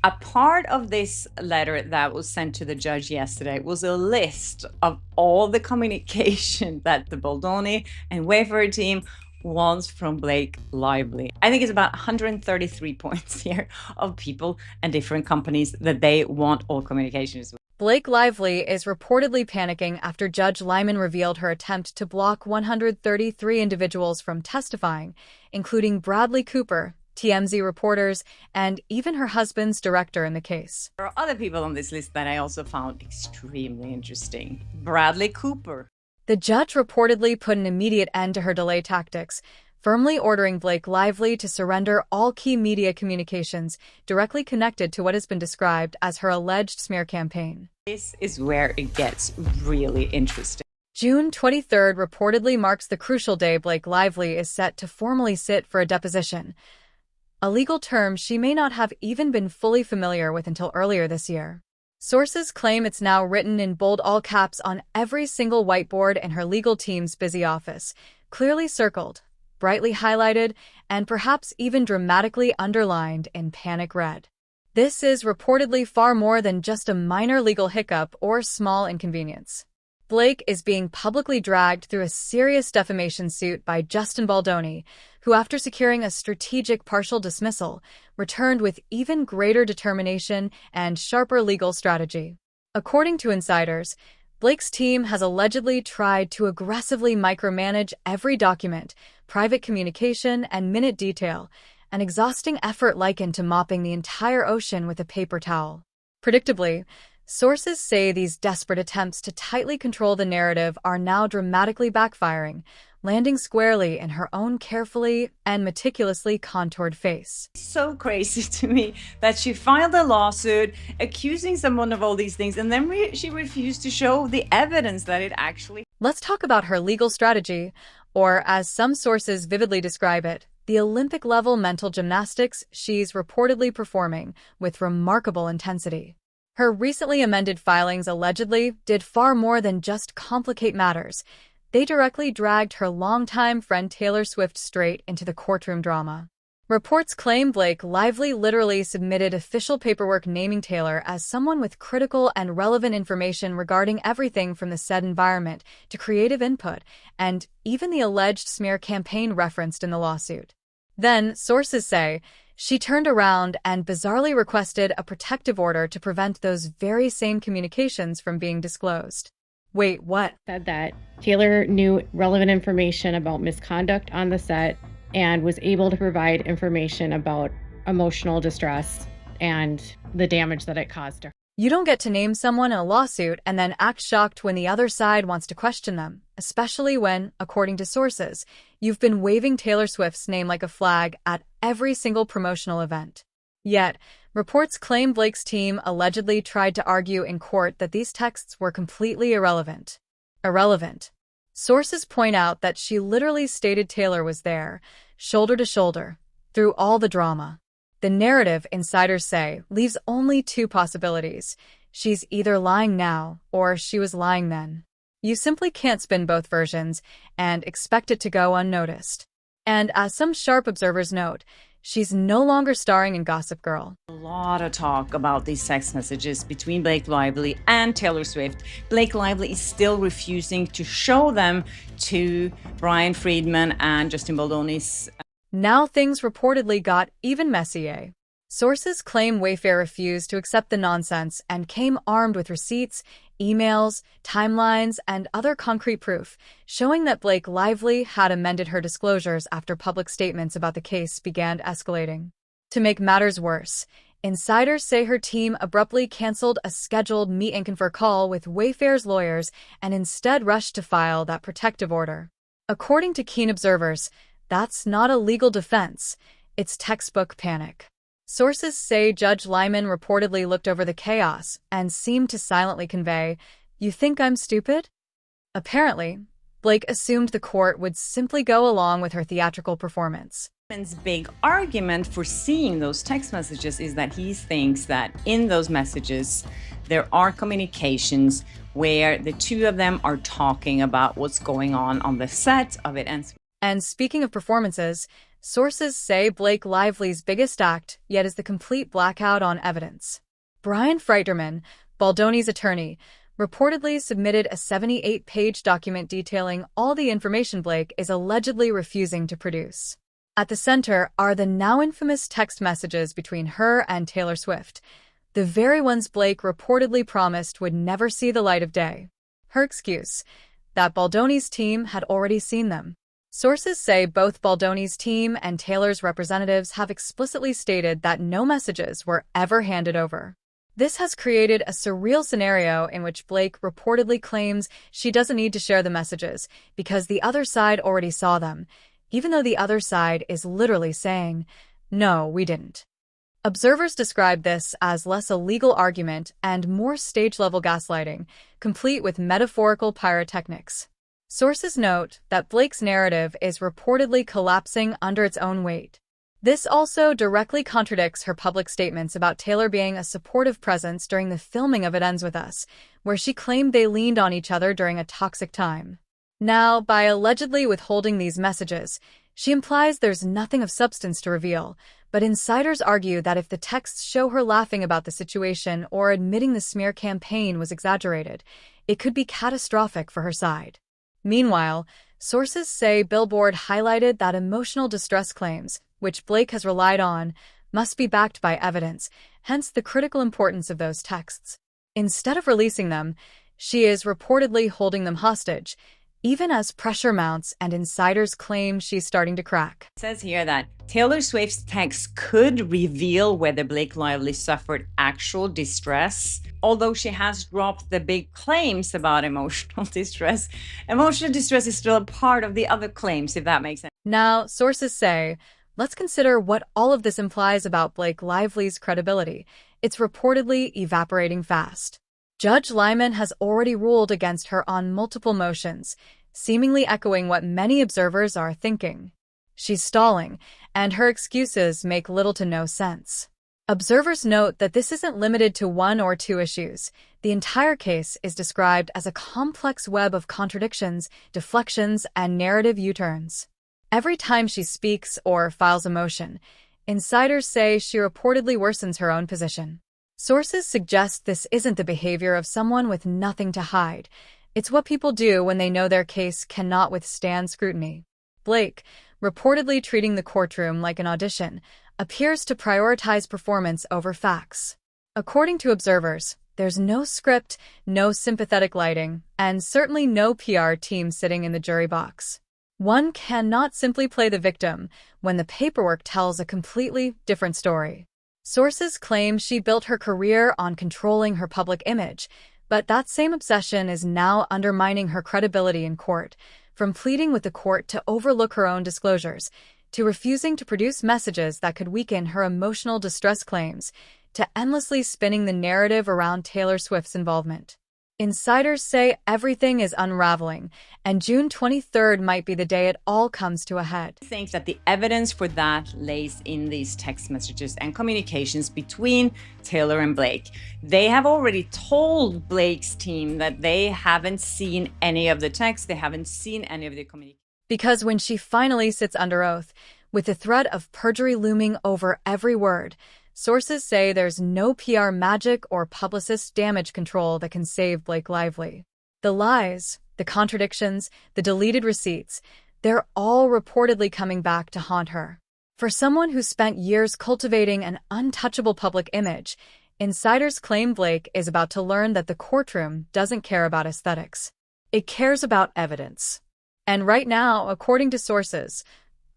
A part of this letter that was sent to the judge yesterday was a list of all the communication that the Baldoni and Wayfair team wants from Blake Lively. I think it's about 133 points here of people and different companies that they want all communications with. Blake Lively is reportedly panicking after Judge Lyman revealed her attempt to block 133 individuals from testifying, including Bradley Cooper, TMZ reporters, and even her husband's director in the case. There are other people on this list that I also found extremely interesting. Bradley Cooper. The judge reportedly put an immediate end to her delay tactics, firmly ordering Blake Lively to surrender all key media communications directly connected to what has been described as her alleged smear campaign. This is where it gets really interesting. June 23rd reportedly marks the crucial day Blake Lively is set to formally sit for a deposition, a legal term she may not have even been fully familiar with until earlier this year. Sources claim it's now written in bold all caps on every single whiteboard in her legal team's busy office, clearly circled, brightly highlighted, and perhaps even dramatically underlined in panic red. This is reportedly far more than just a minor legal hiccup or small inconvenience. Blake is being publicly dragged through a serious defamation suit by Justin Baldoni, who, after securing a strategic partial dismissal, returned with even greater determination and sharper legal strategy. According to insiders, Blake's team has allegedly tried to aggressively micromanage every document, private communication, and minute detail, an exhausting effort likened to mopping the entire ocean with a paper towel. Predictably, sources say these desperate attempts to tightly control the narrative are now dramatically backfiring, landing squarely in her own carefully and meticulously contoured face. It's so crazy to me that she filed a lawsuit accusing someone of all these things, and then she refused to show the evidence that it actually... Let's talk about her legal strategy, or as some sources vividly describe it, the Olympic-level mental gymnastics she's reportedly performing with remarkable intensity. Her recently amended filings allegedly did far more than just complicate matters. They directly dragged her longtime friend Taylor Swift straight into the courtroom drama. Reports claim Blake Lively literally submitted official paperwork naming Taylor as someone with critical and relevant information regarding everything from the said environment to creative input, and even the alleged smear campaign referenced in the lawsuit. Then, sources say, she turned around and bizarrely requested a protective order to prevent those very same communications from being disclosed. Wait, what? Said that Taylor knew relevant information about misconduct on the set and was able to provide information about emotional distress and the damage that it caused her. You don't get to name someone in a lawsuit and then act shocked when the other side wants to question them, especially when, according to sources, you've been waving Taylor Swift's name like a flag at every single promotional event. Yet, reports claim Blake's team allegedly tried to argue in court that these texts were completely irrelevant. Irrelevant. Sources point out that she literally stated Taylor was there, shoulder to shoulder, through all the drama. The narrative, insiders say, leaves only two possibilities. She's either lying now, or she was lying then. You simply can't spin both versions and expect it to go unnoticed. And as some sharp observers note, she's no longer starring in Gossip Girl. A lot of talk about these text messages between Blake Lively and Taylor Swift. Blake Lively is still refusing to show them to Brian Friedman and Justin Baldoni's. Now things reportedly got even messier. Sources claim Wayfair refused to accept the nonsense and came armed with receipts, emails, timelines, and other concrete proof, showing that Blake Lively had amended her disclosures after public statements about the case began escalating. To make matters worse, insiders say her team abruptly canceled a scheduled meet-and-confer call with Wayfair's lawyers and instead rushed to file that protective order. According to keen observers, that's not a legal defense, it's textbook panic. Sources say Judge Lyman reportedly looked over the chaos and seemed to silently convey, "You think I'm stupid?" Apparently, Blake assumed the court would simply go along with her theatrical performance. Lyman's big argument for seeing those text messages is that he thinks that in those messages there are communications where the two of them are talking about what's going on the set of it. And speaking of performances, Sources say Blake Lively's biggest act yet is the complete blackout on evidence. Brian Freiterman, Baldoni's attorney, reportedly submitted a 78-page document detailing all the information Blake is allegedly refusing to produce. At the center are the now infamous text messages between her and Taylor Swift, the very ones Blake reportedly promised would never see the light of day. Her excuse: that Baldoni's team had already seen them. Sources say both Baldoni's team and Taylor's representatives have explicitly stated that no messages were ever handed over. This has created a surreal scenario in which Blake reportedly claims she doesn't need to share the messages because the other side already saw them, even though the other side is literally saying, "No, we didn't." Observers describe this as less a legal argument and more stage-level gaslighting, complete with metaphorical pyrotechnics. Sources note that Blake's narrative is reportedly collapsing under its own weight. This also directly contradicts her public statements about Taylor being a supportive presence during the filming of It Ends With Us, where she claimed they leaned on each other during a toxic time. Now, by allegedly withholding these messages, she implies there's nothing of substance to reveal, but insiders argue that if the texts show her laughing about the situation or admitting the smear campaign was exaggerated, it could be catastrophic for her side. Meanwhile, sources say Billboard highlighted that emotional distress claims, which Blake has relied on, must be backed by evidence, hence the critical importance of those texts. Instead of releasing them, she is reportedly holding them hostage, even as pressure mounts and insiders claim she's starting to crack. It says here that Taylor Swift's text could reveal whether Blake Lively suffered actual distress. Although she has dropped the big claims about emotional distress, emotional distress is still a part of the other claims, if that makes sense. Now, sources say, let's consider what all of this implies about Blake Lively's credibility. It's reportedly evaporating fast. Judge Lyman has already ruled against her on multiple motions, seemingly echoing what many observers are thinking. She's stalling, and her excuses make little to no sense. Observers note that this isn't limited to one or two issues. The entire case is described as a complex web of contradictions, deflections, and narrative U-turns. Every time she speaks or files a motion, insiders say she reportedly worsens her own position. Sources suggest this isn't the behavior of someone with nothing to hide. It's what people do when they know their case cannot withstand scrutiny. Blake, reportedly treating the courtroom like an audition, appears to prioritize performance over facts. According to observers, there's no script, no sympathetic lighting, and certainly no PR team sitting in the jury box. One cannot simply play the victim when the paperwork tells a completely different story. Sources claim she built her career on controlling her public image, but that same obsession is now undermining her credibility in court, from pleading with the court to overlook her own disclosures, to refusing to produce messages that could weaken her emotional distress claims, to endlessly spinning the narrative around Taylor Swift's involvement. Insiders say everything is unraveling, and June 23rd might be the day it all comes to a head. I think that the evidence for that lays in these text messages and communications between Taylor and Blake. They have already told Blake's team that they haven't seen any of the texts, they haven't seen any of the communications. Because when she finally sits under oath, with the threat of perjury looming over every word, sources say there's no PR magic or publicist damage control that can save Blake Lively. The lies, the contradictions, the deleted receipts, they're all reportedly coming back to haunt her. For someone who spent years cultivating an untouchable public image, insiders claim Blake is about to learn that the courtroom doesn't care about aesthetics. It cares about evidence. And right now, according to sources,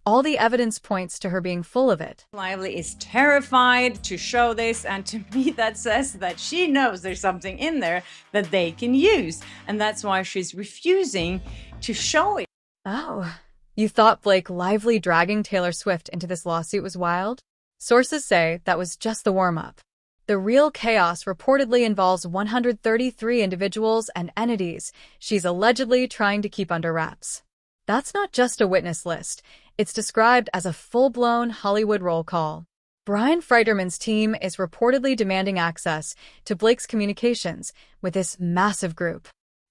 all the evidence points to her being full of it. Lively is terrified to show this, and to me that says that she knows there's something in there that they can use, and that's why she's refusing to show it. Oh, you thought Blake Lively dragging Taylor Swift into this lawsuit was wild? Sources say that was just the warm-up. The real chaos reportedly involves 133 individuals and entities she's allegedly trying to keep under wraps. That's not just a witness list. It's described as a full-blown Hollywood roll call. Brian Freiterman's team is reportedly demanding access to Blake's communications with this massive group.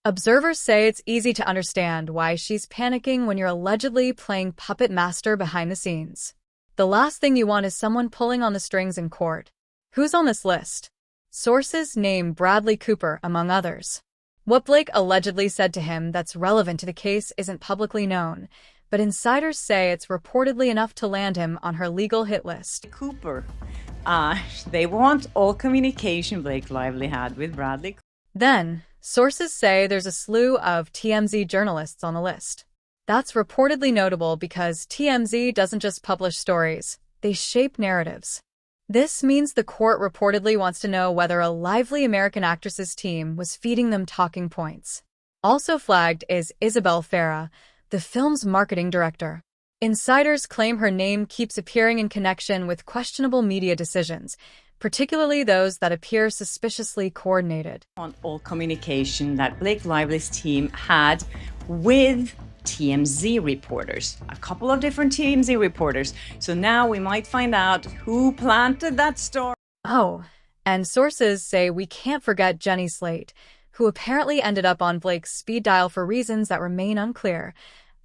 Observers say it's easy to understand why she's panicking when you're allegedly playing puppet master behind the scenes. The last thing you want is someone pulling on the strings in court. Who's on this list? Sources name Bradley Cooper, among others. What Blake allegedly said to him that's relevant to the case isn't publicly known, but insiders say it's reportedly enough to land him on her legal hit list. Cooper. They want all communication Blake Lively had with Bradley. Then, sources say there's a slew of TMZ journalists on the list. That's reportedly notable because TMZ doesn't just publish stories, they shape narratives. This means the court reportedly wants to know whether a Lively American actress's team was feeding them talking points. Also flagged is Isabel Farah, the film's marketing director. Insiders claim her name keeps appearing in connection with questionable media decisions, particularly those that appear suspiciously coordinated. On all communication that Blake Lively's team had with TMZ reporters, a couple of different TMZ reporters. So now we might find out who planted that story. Oh, and sources say we can't forget Jenny Slate, who apparently ended up on Blake's speed dial for reasons that remain unclear,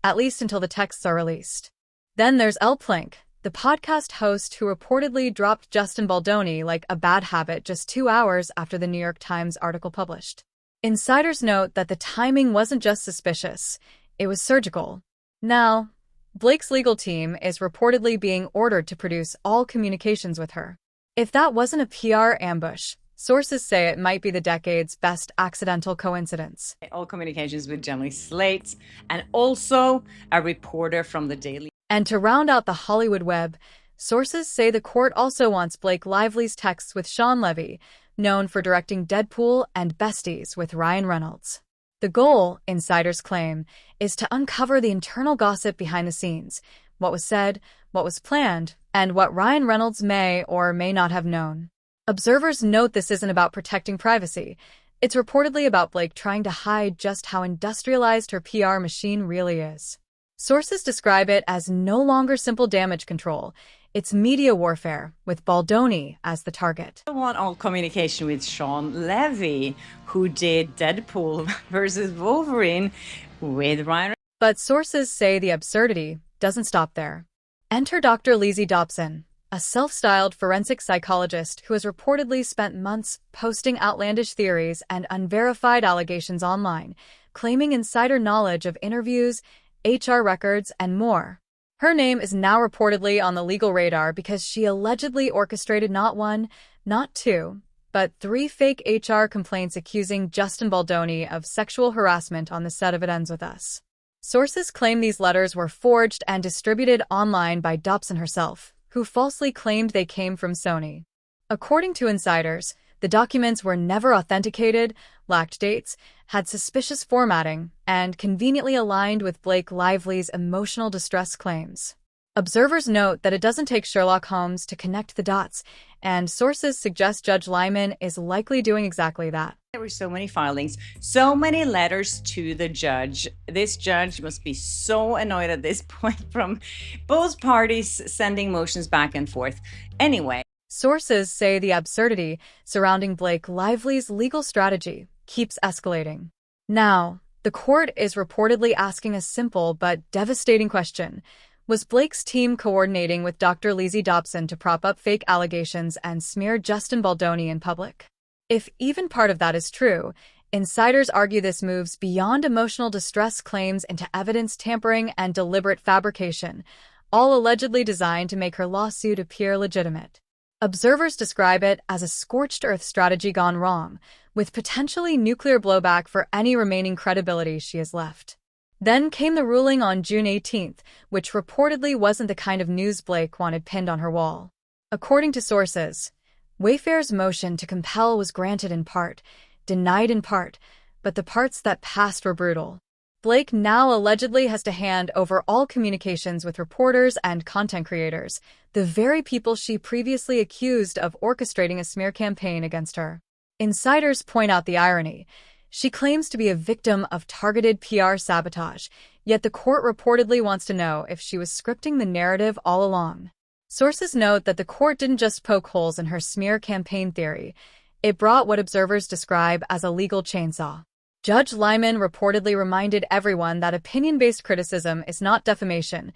at least until the texts are released. Then there's Elle Plank, the podcast host who reportedly dropped Justin Baldoni like a bad habit just 2 hours after the New York Times article published. Insiders note that the timing wasn't just suspicious, it was surgical. Now, Blake's legal team is reportedly being ordered to produce all communications with her. If that wasn't a PR ambush, sources say it might be the decade's best accidental coincidence. All communications with Jenny Slate and also a reporter from the Daily. And to round out the Hollywood web, sources say the court also wants Blake Lively's texts with Sean Levy, known for directing Deadpool and Besties with Ryan Reynolds. The goal, insiders claim, is to uncover the internal gossip behind the scenes, what was said, what was planned, and what Ryan Reynolds may or may not have known. Observers note this isn't about protecting privacy. It's reportedly about Blake trying to hide just how industrialized her PR machine really is. Sources describe it as no longer simple damage control. It's media warfare, with Baldoni as the target. I want all communication with Sean Levy, who did Deadpool versus Wolverine with Ryan. But sources say the absurdity doesn't stop there. Enter Dr. Lizzie Dobson, a self-styled forensic psychologist who has reportedly spent months posting outlandish theories and unverified allegations online, claiming insider knowledge of interviews, HR records, and more. Her name is now reportedly on the legal radar because she allegedly orchestrated not one, not two, but 3 fake HR complaints accusing Justin Baldoni of sexual harassment on the set of It Ends With Us. Sources claim these letters were forged and distributed online by Dobson herself, who falsely claimed they came from Sony. According to insiders, the documents were never authenticated, lacked dates, had suspicious formatting, and conveniently aligned with Blake Lively's emotional distress claims. Observers note that it doesn't take Sherlock Holmes to connect the dots, and sources suggest Judge Lyman is likely doing exactly that. There were so many filings, so many letters to the judge. This judge must be so annoyed at this point from both parties sending motions back and forth. Anyway. Sources say the absurdity surrounding Blake Lively's legal strategy keeps escalating. Now, the court is reportedly asking a simple but devastating question. Was Blake's team coordinating with Dr. Lizzie Dobson to prop up fake allegations and smear Justin Baldoni in public? If even part of that is true, insiders argue this moves beyond emotional distress claims into evidence tampering and deliberate fabrication, all allegedly designed to make her lawsuit appear legitimate. Observers describe it as a scorched earth strategy gone wrong, with potentially nuclear blowback for any remaining credibility she has left. Then came the ruling on June 18th, which reportedly wasn't the kind of news Blake wanted pinned on her wall. According to sources, Wayfair's motion to compel was granted in part, denied in part, but the parts that passed were brutal. Blake now allegedly has to hand over all communications with reporters and content creators, the very people she previously accused of orchestrating a smear campaign against her. Insiders point out the irony. She claims to be a victim of targeted PR sabotage, yet the court reportedly wants to know if she was scripting the narrative all along. Sources note that the court didn't just poke holes in her smear campaign theory, it brought what observers describe as a legal chainsaw. Judge Lyman reportedly reminded everyone that opinion-based criticism is not defamation,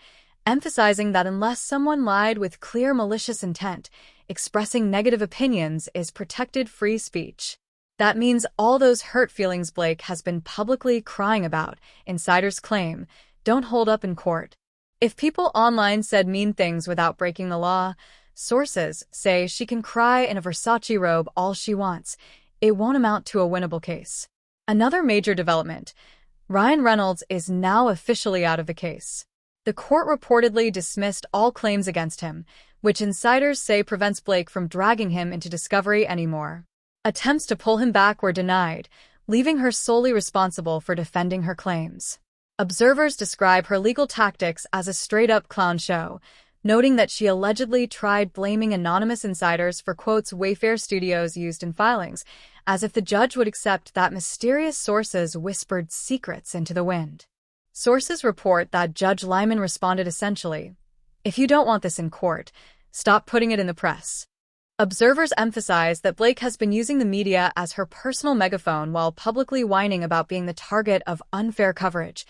emphasizing that unless someone lied with clear malicious intent, expressing negative opinions is protected free speech. That means all those hurt feelings Blake has been publicly crying about, insiders claim, don't hold up in court. If people online said mean things without breaking the law, sources say she can cry in a Versace robe all she wants. It won't amount to a winnable case. Another major development: Ryan Reynolds is now officially out of the case. The court reportedly dismissed all claims against him, which insiders say prevents Blake from dragging him into discovery anymore. Attempts to pull him back were denied, leaving her solely responsible for defending her claims. Observers describe her legal tactics as a straight-up clown show, noting that she allegedly tried blaming anonymous insiders for quotes Wayfair Studios used in filings, as if the judge would accept that mysterious sources whispered secrets into the wind. Sources report that Judge Lyman responded essentially, "If you don't want this in court, stop putting it in the press." Observers emphasize that Blake has been using the media as her personal megaphone while publicly whining about being the target of unfair coverage,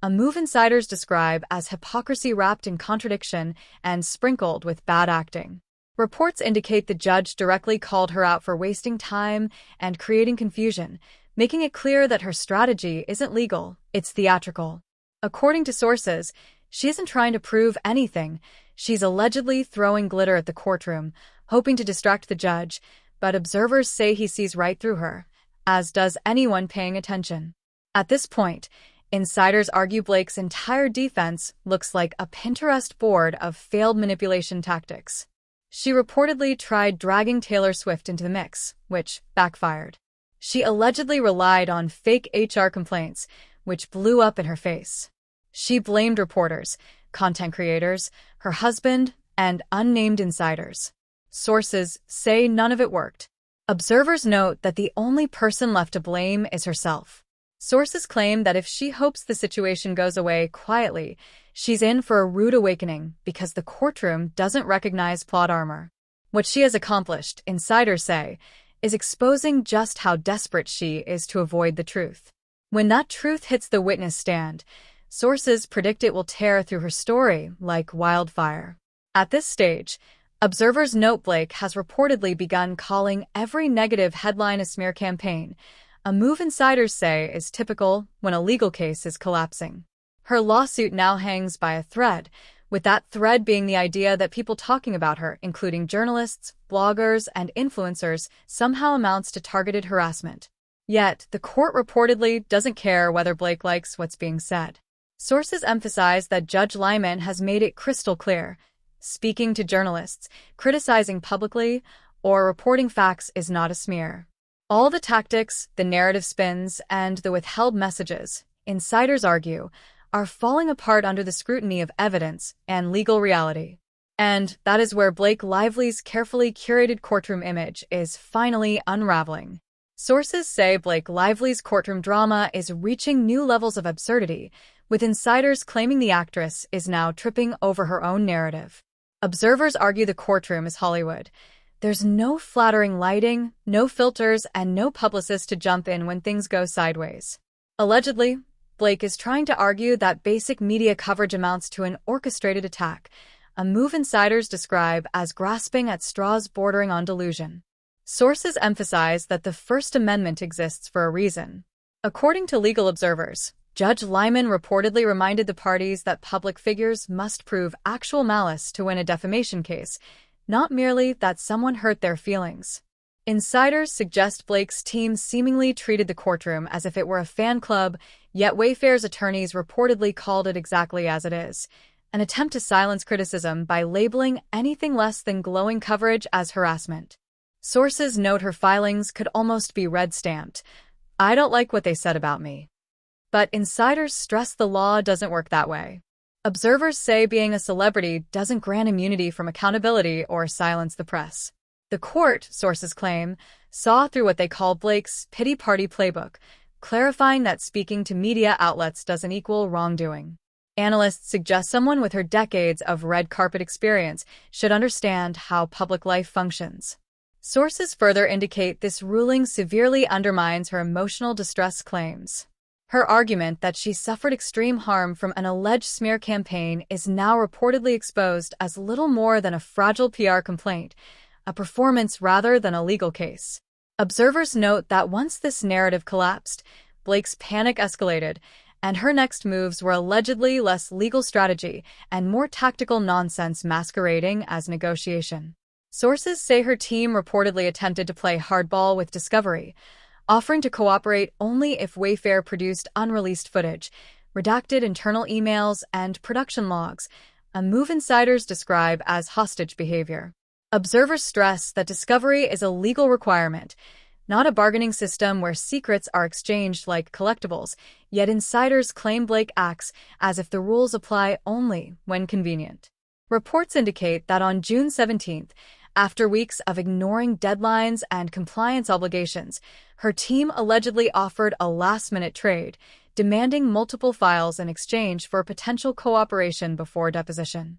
a move insiders describe as hypocrisy wrapped in contradiction and sprinkled with bad acting. Reports indicate the judge directly called her out for wasting time and creating confusion, making it clear that her strategy isn't legal, it's theatrical. According to sources, she isn't trying to prove anything. She's allegedly throwing glitter at the courtroom, hoping to distract the judge, but observers say he sees right through her, as does anyone paying attention. At this point, insiders argue Blake's entire defense looks like a Pinterest board of failed manipulation tactics. She reportedly tried dragging Taylor Swift into the mix, which backfired. She allegedly relied on fake HR complaints, which blew up in her face. She blamed reporters, content creators, her husband, and unnamed insiders. Sources say none of it worked. Observers note that the only person left to blame is herself. Sources claim that if she hopes the situation goes away quietly, she's in for a rude awakening because the courtroom doesn't recognize plot armor. What she has accomplished, insiders say, is exposing just how desperate she is to avoid the truth. When that truth hits the witness stand, sources predict it will tear through her story like wildfire. At this stage, observers note Blake has reportedly begun calling every negative headline a smear campaign, a move insiders say is typical when a legal case is collapsing. Her lawsuit now hangs by a thread, with that thread being the idea that people talking about her, including journalists, bloggers, and influencers, somehow amounts to targeted harassment. Yet, the court reportedly doesn't care whether Blake likes what's being said. Sources emphasize that Judge Lyman has made it crystal clear: speaking to journalists, criticizing publicly, or reporting facts is not a smear. All the tactics, the narrative spins, and the withheld messages, insiders argue, are falling apart under the scrutiny of evidence and legal reality. And that is where Blake Lively's carefully curated courtroom image is finally unraveling. Sources say Blake Lively's courtroom drama is reaching new levels of absurdity, with insiders claiming the actress is now tripping over her own narrative. Observers argue the courtroom is Hollywood. There's no flattering lighting, no filters, and no publicist to jump in when things go sideways. Allegedly, Blake is trying to argue that basic media coverage amounts to an orchestrated attack, a move insiders describe as grasping at straws bordering on delusion. Sources emphasize that the First Amendment exists for a reason. According to legal observers, Judge Lyman reportedly reminded the parties that public figures must prove actual malice to win a defamation case, not merely that someone hurt their feelings. Insiders suggest Blake's team seemingly treated the courtroom as if it were a fan club, yet Wayfair's attorneys reportedly called it exactly as it is: an attempt to silence criticism by labeling anything less than glowing coverage as harassment. Sources note her filings could almost be red-stamped: "I don't like what they said about me." But insiders stress the law doesn't work that way. Observers say being a celebrity doesn't grant immunity from accountability or silence the press. The court, sources claim, saw through what they call Blake's pity party playbook, clarifying that speaking to media outlets doesn't equal wrongdoing. Analysts suggest someone with her decades of red carpet experience should understand how public life functions. Sources further indicate this ruling severely undermines her emotional distress claims. Her argument that she suffered extreme harm from an alleged smear campaign is now reportedly exposed as little more than a fragile PR complaint, a performance rather than a legal case. Observers note that once this narrative collapsed, Blake's panic escalated, and her next moves were allegedly less legal strategy and more tactical nonsense masquerading as negotiation. Sources say her team reportedly attempted to play hardball with Discovery, offering to cooperate only if Wayfair produced unreleased footage, redacted internal emails, and production logs, a move insiders describe as hostage behavior. Observers stress that Discovery is a legal requirement, not a bargaining system where secrets are exchanged like collectibles, yet insiders claim Blake acts as if the rules apply only when convenient. Reports indicate that on June 17th, after weeks of ignoring deadlines and compliance obligations, her team allegedly offered a last-minute trade, demanding multiple files in exchange for potential cooperation before deposition.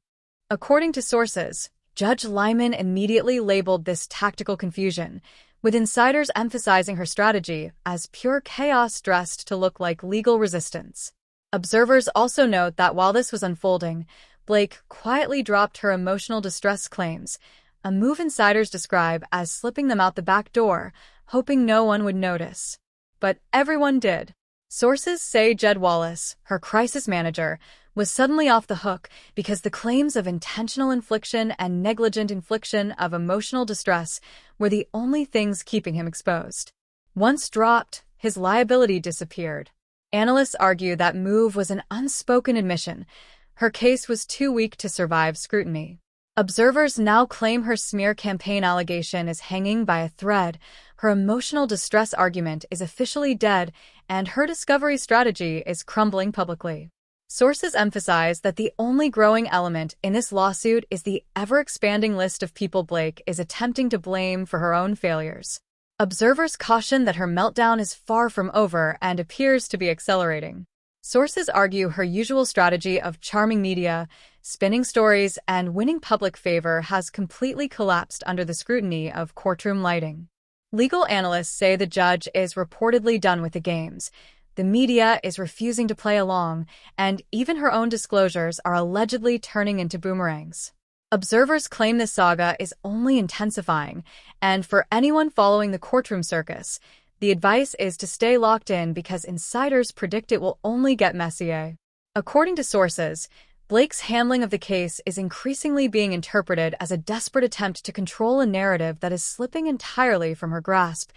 According to sources, Judge Lyman immediately labeled this tactical confusion, with insiders emphasizing her strategy as pure chaos dressed to look like legal resistance. Observers also note that while this was unfolding, Blake quietly dropped her emotional distress claims, a move insiders describe as slipping them out the back door, hoping no one would notice. But everyone did. Sources say Jed Wallace, her crisis manager, was suddenly off the hook because the claims of intentional infliction and negligent infliction of emotional distress were the only things keeping him exposed. Once dropped, his liability disappeared. Analysts argue that move was an unspoken admission. Her case was too weak to survive scrutiny. Observers now claim her smear campaign allegation is hanging by a thread, her emotional distress argument is officially dead, and her discovery strategy is crumbling publicly. Sources emphasize that the only growing element in this lawsuit is the ever-expanding list of people Blake is attempting to blame for her own failures. Observers caution that her meltdown is far from over and appears to be accelerating. Sources argue her usual strategy of charming media, spinning stories, and winning public favor has completely collapsed under the scrutiny of courtroom lighting. Legal analysts say the judge is reportedly done with the games. The media is refusing to play along, and even her own disclosures are allegedly turning into boomerangs. Observers claim this saga is only intensifying, and for anyone following the courtroom circus, the advice is to stay locked in because insiders predict it will only get messier. According to sources, Blake's handling of the case is increasingly being interpreted as a desperate attempt to control a narrative that is slipping entirely from her grasp,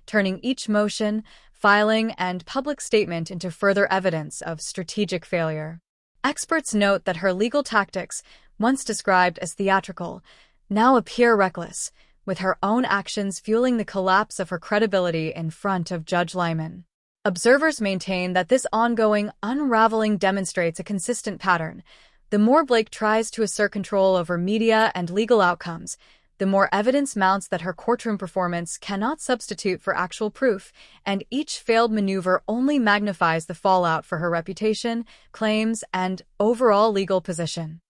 turning each motion, filing, and public statement into further evidence of strategic failure. Experts note that her legal tactics, once described as theatrical, now appear reckless, with her own actions fueling the collapse of her credibility in front of Judge Lyman. Observers maintain that this ongoing unraveling demonstrates a consistent pattern. The more Blake tries to assert control over media and legal outcomes, the more evidence mounts that her courtroom performance cannot substitute for actual proof, and each failed maneuver only magnifies the fallout for her reputation, claims, and overall legal position.